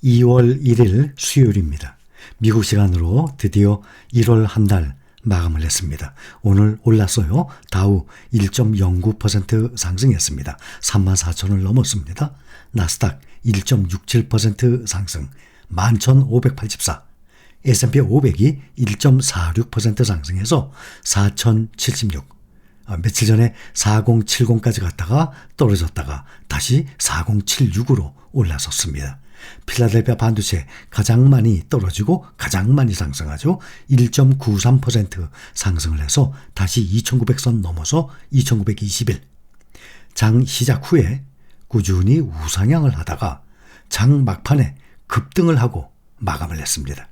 2월 1일 수요일입니다. 미국 시간으로 드디어 1월 한 달 마감을 했습니다. 오늘 올랐어요. 다우 1.09% 상승했습니다. 34,000을 넘었습니다. 나스닥 1.67% 상승 11,584. S&P 500이 1.46% 상승해서 4,076. 며칠 전에 4070까지 갔다가 떨어졌다가 다시 4076으로 올라섰습니다. 필라델피아 반도체 가장 많이 떨어지고 가장 많이 상승하죠. 1.93% 상승을 해서 다시 2900선 넘어서 2921. 장 시작 후에 꾸준히 우상향을 하다가 장 막판에 급등을 하고 마감을 했습니다.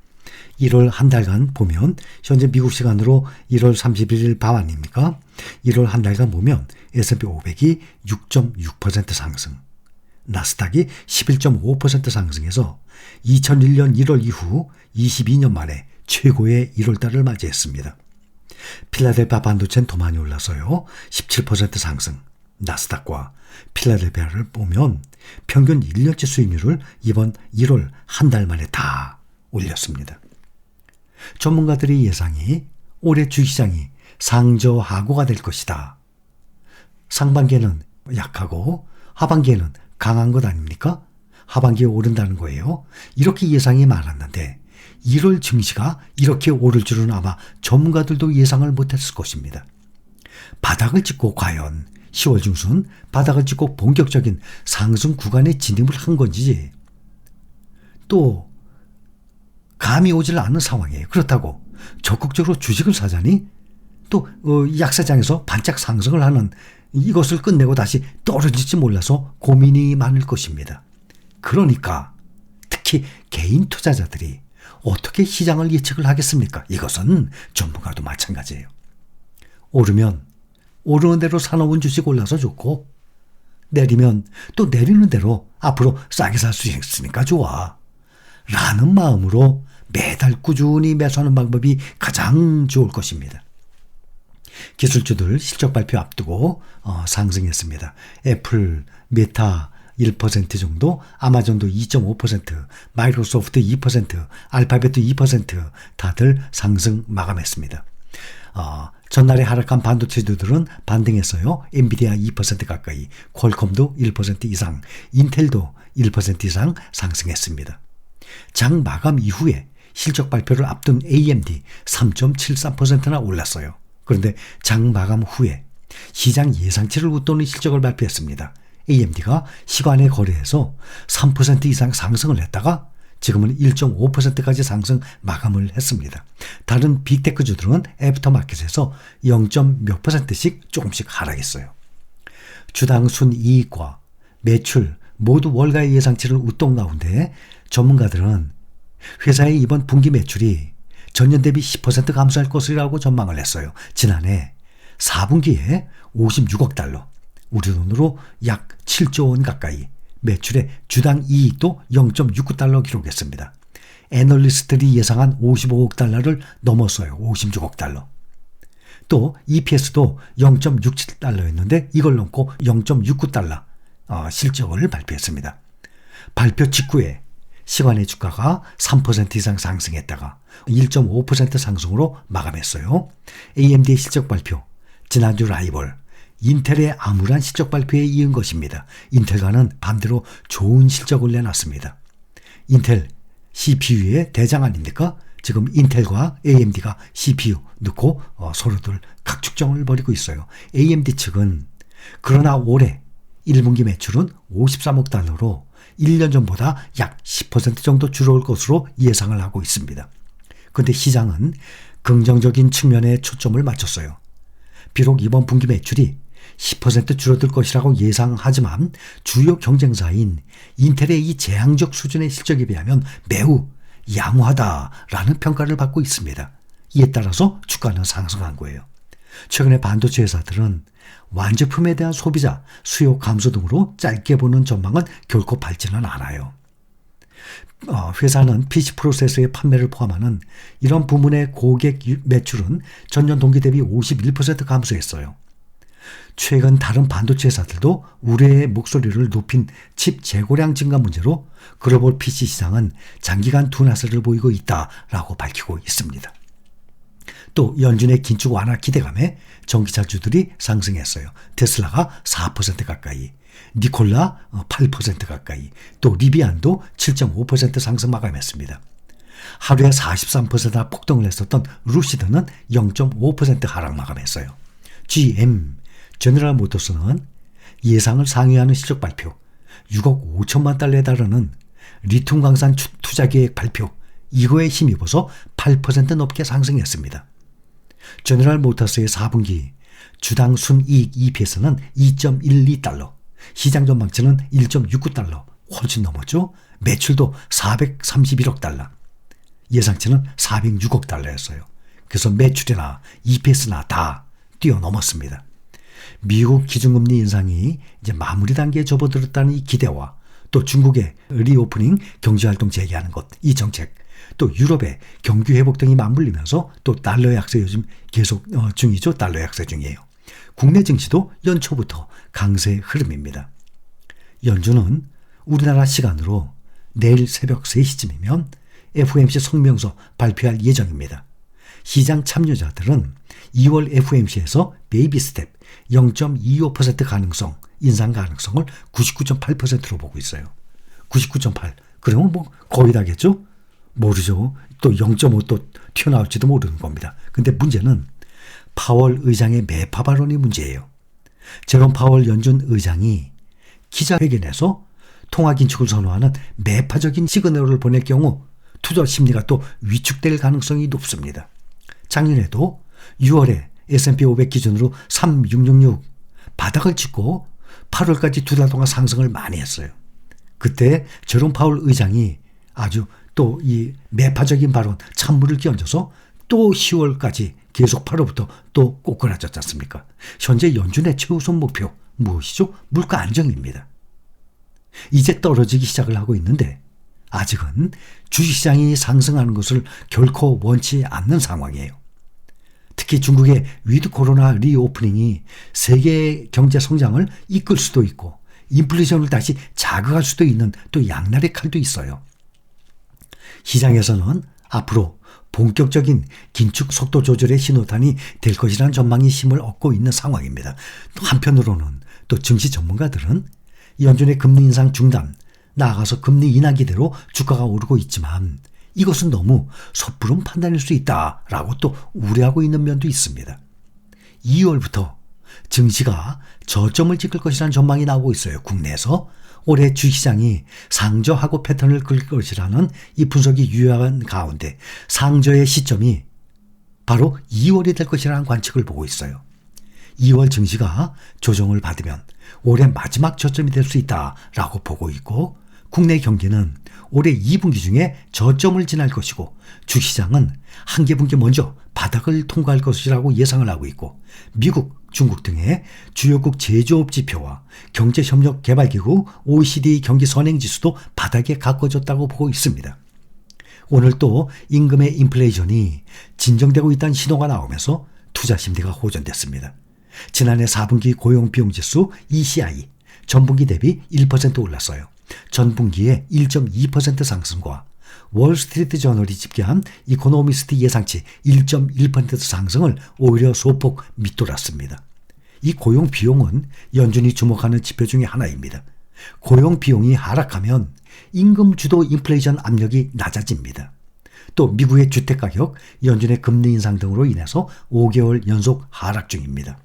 1월 한 달간 보면 현재 미국 시간으로 1월 31일 밤 아닙니까? 1월 한 달간 보면 S&P 500이 6.6% 상승, 나스닥이 11.5% 상승해서 2001년 1월 이후 22년 만에 최고의 1월달을 맞이했습니다. 필라델피아 반도체는 더 많이 올라서요. 17% 상승, 나스닥과 필라델피아를 보면 평균 1년치 수익률을 이번 1월 한 달 만에 다 올렸습니다. 전문가들의 예상이 올해 주식시장이 상저하고가 될 것이다. 상반기에는 약하고 하반기에는 강한 것 아닙니까? 하반기에 오른다는 거예요. 이렇게 예상이 많았는데 1월 증시가 이렇게 오를 줄은 아마 전문가들도 예상을 못했을 것입니다. 바닥을 찍고 과연 10월 중순 바닥을 찍고 본격적인 상승 구간에 진입을 한 건지 또 감이 오질 않는 상황이에요. 그렇다고 적극적으로 주식을 사자니 또 약세장에서 반짝 상승을 하는 이것을 끝내고 다시 떨어질지 몰라서 고민이 많을 것입니다. 그러니까 특히 개인 투자자들이 어떻게 시장을 예측을 하겠습니까? 이것은 전문가도 마찬가지예요. 오르면 오르는 대로 사놓은 주식 올라서 좋고 내리면 또 내리는 대로 앞으로 싸게 살 수 있으니까 좋아 라는 마음으로 매달 꾸준히 매수하는 방법이 가장 좋을 것입니다. 기술주들 실적 발표 앞두고 상승했습니다. 애플, 메타 1% 정도, 아마존도 2.5%, 마이크로소프트 2%, 알파벳도 2% 다들 상승 마감했습니다. 전날에 하락한 반도체주들은 반등했어요. 엔비디아 2% 가까이, 퀄컴도 1% 이상, 인텔도 1% 이상 상승했습니다. 장 마감 이후에 실적 발표를 앞둔 AMD 3.73%나 올랐어요. 그런데 장 마감 후에 시장 예상치를 웃도는 실적을 발표했습니다. AMD가 시간의 거래에서 3% 이상 상승을 했다가 지금은 1.5%까지 상승 마감을 했습니다. 다른 빅테크주들은 애프터마켓에서 0.몇 %씩 조금씩 하락했어요. 주당 순이익과 매출 모두 월가의 예상치를 웃돈 가운데 전문가들은 회사의 이번 분기 매출이 전년 대비 10% 감소할 것이라고 전망을 했어요. 지난해 4분기에 56억 달러, 우리 돈으로 약 7조 원 가까이, 매출의 주당 이익도 0.69달러 기록했습니다. 애널리스트들이 예상한 55억 달러를 넘었어요. 56억 달러. 또 EPS도 0.67달러였는데 이걸 넘고 0.69달러 실적을 발표했습니다. 발표 직후에 시간의 주가가 3% 이상 상승했다가 1.5% 상승으로 마감했어요. AMD의 실적 발표, 지난주 라이벌 인텔의 암울한 실적 발표에 이은 것입니다. 인텔과는 반대로 좋은 실적을 내놨습니다. 인텔 CPU의 대장 아닙니까? 지금 인텔과 AMD가 CPU 넣고 서로들 각축전을 벌이고 있어요. AMD 측은 그러나 올해 1분기 매출은 53억 달러로 1년 전보다 약 10% 정도 줄어올 것으로 예상을 하고 있습니다. 그런데 시장은 긍정적인 측면에 초점을 맞췄어요. 비록 이번 분기 매출이 10% 줄어들 것이라고 예상하지만 주요 경쟁사인 인텔의 이 제한적 수준의 실적에 비하면 매우 양호하다라는 평가를 받고 있습니다. 이에 따라서 주가는 상승한 거예요. 최근에 반도체 회사들은 완제품에 대한 소비자 수요 감소 등으로 짧게 보는 전망은 결코 밝지는 않아요. 회사는 PC 프로세서의 판매를 포함하는 이런 부문의 고객 매출은 전년 동기 대비 51% 감소했어요. 최근 다른 반도체 회사들도 우려의 목소리를 높인 칩 재고량 증가 문제로 글로벌 PC 시장은 장기간 둔화세를 보이고 있다라고 밝히고 있습니다. 또 연준의 긴축 완화 기대감에 전기차주들이 상승했어요. 테슬라가 4% 가까이, 니콜라 8% 가까이, 또 리비안도 7.5% 상승 마감했습니다. 하루에 43%나 폭등을 했었던 루시드는 0.5% 하락 마감했어요. GM, 제너럴 모터스는 예상을 상회하는 실적 발표, 6억 5천만 달러에 달하는 리튬 광산 투자 계획 발표, 이거에 힘입어서 8% 넘게 상승했습니다. 제너럴 모터스의 4분기 주당 순이익 EPS는 2.12달러, 시장 전망치는 1.69달러, 훨씬 넘었죠. 매출도 431억 달러, 예상치는 406억 달러였어요. 그래서 매출이나 EPS나 다 뛰어넘었습니다. 미국 기준금리 인상이 이제 마무리 단계에 접어들었다는 이 기대와 또 중국의 리오프닝 경제활동 재개하는 것, 이 정책, 또 유럽의 경기 회복 등이 맞물리면서 또 달러 약세 요즘 계속 중이죠. 달러 약세 중이에요. 국내 증시도 연초부터 강세 흐름입니다. 연준은 우리나라 시간으로 내일 새벽 3시쯤이면 FOMC 성명서 발표할 예정입니다. 시장 참여자들은 2월 FOMC에서 베이비 스텝 0.25% 가능성, 인상 가능성을 99.8%로 보고 있어요. 99.8. 그러면 뭐 거의 다겠죠? 모르죠. 또 0.5 또 튀어나올지도 모르는 겁니다. 근데 문제는 파월 의장의 매파 발언이 문제예요. 제롬 파월 연준 의장이 기자회견에서 통화 긴축을 선호하는 매파적인 시그널을 보낼 경우 투자 심리가 또 위축될 가능성이 높습니다. 작년에도 6월에 S&P 500 기준으로 3666 바닥을 찍고 8월까지 두 달 동안 상승을 많이 했어요. 그때 제롬 파월 의장이 아주 또 이 매파적인 발언 찬물을 끼얹어서 또 10월까지 계속 8월부터 또 꼬꾸라졌지 않습니까? 현재 연준의 최우선 목표 무엇이죠? 물가 안정입니다. 이제 떨어지기 시작을 하고 있는데 아직은 주식시장이 상승하는 것을 결코 원치 않는 상황이에요. 특히 중국의 위드 코로나 리오프닝이 세계 경제 성장을 이끌 수도 있고 인플레이션을 다시 자극할 수도 있는 또 양날의 칼도 있어요. 시장에서는 앞으로 본격적인 긴축 속도 조절의 신호탄이 될 것이라는 전망이 힘을 얻고 있는 상황입니다. 또 한편으로는 또 증시 전문가들은 연준의 금리 인상 중단, 나아가서 금리 인하 기대로 주가가 오르고 있지만 이것은 너무 섣부른 판단일 수 있다라고 또 우려하고 있는 면도 있습니다. 2월부터 증시가 저점을 찍을 것이라는 전망이 나오고 있어요. 국내에서 올해 주시장이 상저하고 패턴을 그릴 것이라는 이 분석이 유효한 가운데 상저의 시점이 바로 2월이 될 것이라는 관측을 보고 있어요. 2월 증시가 조정을 받으면 올해 마지막 저점이 될 수 있다라고 보고 있고 국내 경기는 올해 2분기 중에 저점을 지날 것이고 주시장은 한 개 분기 먼저 바닥을 통과할 것이라고 예상을 하고 있고 미국, 중국 등의 주요국 제조업 지표와 경제협력개발기구 OECD 경기 선행지수도 바닥에 가까워졌다고 보고 있습니다. 오늘 또 임금의 인플레이션이 진정되고 있다는 신호가 나오면서 투자 심리가 호전됐습니다. 지난해 4분기 고용비용지수 ECI 전분기 대비 1% 올랐어요. 전분기에 1.2% 상승과 월스트리트 저널이 집계한 이코노미스트 예상치 1.1% 상승을 오히려 소폭 밑돌았습니다. 이 고용 비용은 연준이 주목하는 지표 중에 하나입니다. 고용 비용이 하락하면 임금 주도 인플레이션 압력이 낮아집니다. 또 미국의 주택가격, 연준의 금리 인상 등으로 인해서 5개월 연속 하락 중입니다.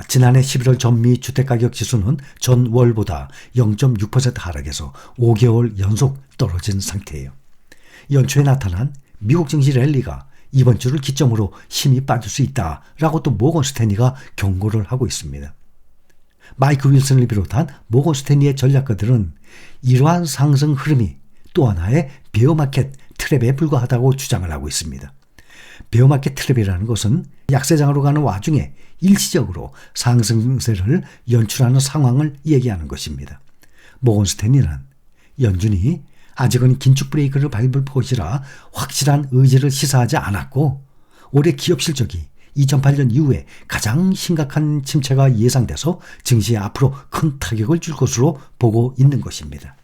지난해 11월 전미 주택가격 지수는 전월보다 0.6% 하락해서 5개월 연속 떨어진 상태예요. 연초에 나타난 미국 증시 랠리가 이번 주를 기점으로 힘이 빠질 수 있다라고 또 모건 스탠리가 경고를 하고 있습니다. 마이크 윌슨을 비롯한 모건 스탠리의 전략가들은 이러한 상승 흐름이 또 하나의 베어마켓 트랩에 불과하다고 주장을 하고 있습니다. 베어마켓 트랩이라는 것은 약세장으로 가는 와중에 일시적으로 상승세를 연출하는 상황을 얘기하는 것입니다. 모건 스탠리는 연준이 아직은 긴축 브레이크를 밟을 것이라 확실한 의지를 시사하지 않았고 올해 기업 실적이 2008년 이후에 가장 심각한 침체가 예상돼서 증시에 앞으로 큰 타격을 줄 것으로 보고 있는 것입니다.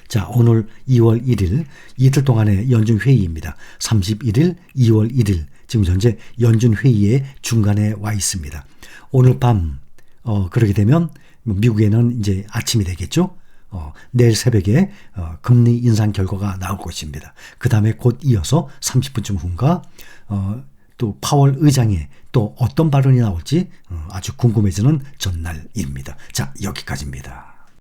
자, 오늘 2월 1일 이틀 동안의 연준 회의입니다. 31일, 2월 1일 지금 현재 연준 회의의 중간에 와 있습니다. 오늘 밤 그렇게 되면 미국에는 이제 아침이 되겠죠. 내일 새벽에 금리 인상 결과가 나올 것입니다. 그 다음에 곧 이어서 30분쯤 후인가 또 파월 의장의 또 어떤 발언이 나올지 아주 궁금해지는 전날입니다. 자, 여기까지입니다.